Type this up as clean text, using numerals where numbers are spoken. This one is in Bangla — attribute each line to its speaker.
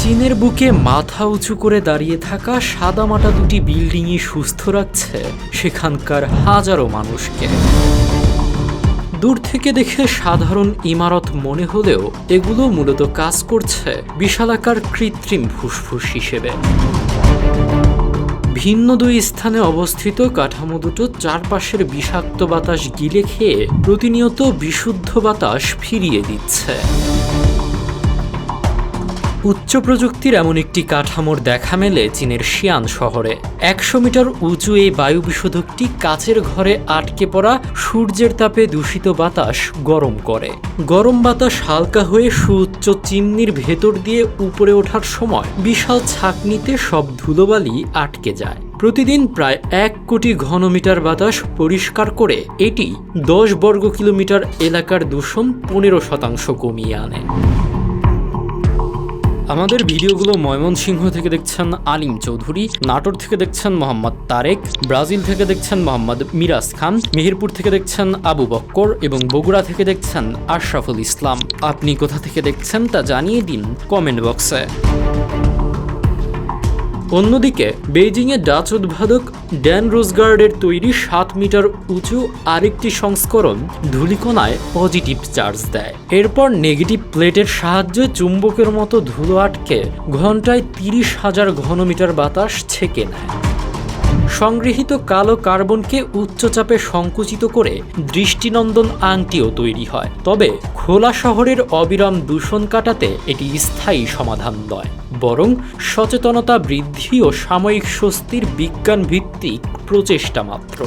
Speaker 1: চীনের বুকে মাথা উঁচু করে দাঁড়িয়ে থাকা সাদামাটা দুটি বিল্ডিংই সুস্থ রাখছে সেখানকার হাজারো মানুষকে। দূর থেকে দেখে সাধারণ ইমারত মনে হলেও এগুলো মূলত কাজ করছে বিশালাকার কৃত্রিম ফুসফুস হিসেবে। ভিন্ন দুই স্থানে অবস্থিত কাঠামো দুটো চারপাশের বিষাক্ত বাতাস গিলে খেয়ে প্রতিনিয়ত বিশুদ্ধ বাতাস ফিরিয়ে দিচ্ছে। উচ্চ প্রযুক্তির এমন একটি কাঠামোর দেখা মেলে চীনের শিয়ান শহরে। 100 মিটার উঁচু এই বায়ু বিশোধকটি কাচের ঘরে আটকে পড়া সূর্যের তাপে দূষিত বাতাস গরম করে। গরম বাতাস হালকা হয়ে সুউচ্চ চিমনির ভেতর দিয়ে উপরে ওঠার সময় বিশাল ছাঁকনিতে সব ধুলোবালি আটকে যায়। প্রতিদিন প্রায় 1 কোটি ঘনমিটার বাতাস পরিষ্কার করে এটি 10 বর্গ কিলোমিটার এলাকার দূষণ 15% কমিয়ে আনে। আমাদের ভিডিওগুলো ময়মনসিংহ থেকে দেখছেন আলিম চৌধুরী, নাটোর থেকে দেখছেন মোহাম্মদ তারেক, ব্রাজিল থেকে দেখছেন মোহাম্মদ মিরাজ খান, মেহেরপুর থেকে দেখছেন আবু বক্কর এবং বগুড়া থেকে দেখছেন আশরাফুল ইসলাম। আপনি কোথা থেকে দেখছেন তা জানিয়ে দিন কমেন্ট বক্সে। অন্যদিকে বেইজিংয়ে ডাচ উদ্ভাবক ড্যান রোজগার্ডের তৈরি 7 মিটার উঁচু আরেকটি সংস্করণ ধূলিকণায় পজিটিভ চার্জ দেয়। এরপর নেগেটিভ প্লেটের সাহায্যে চুম্বকের মতো ধুলো আটকে ঘন্টায় 30,000 ঘনমিটার বাতাস ছেঁকে নেয়। সংগৃহীত কালো কার্বনকে উচ্চচাপে সংকুচিত করে দৃষ্টিনন্দন আংটিও তৈরি হয়। তবে খোলা শহরের অবিরাম দূষণ কাটাতে এটি স্থায়ী সমাধান নয়, বরং সচেতনতা বৃদ্ধি ও সাময়িক স্বস্তির বিজ্ঞান ভিত্তিক প্রচেষ্টা মাত্র।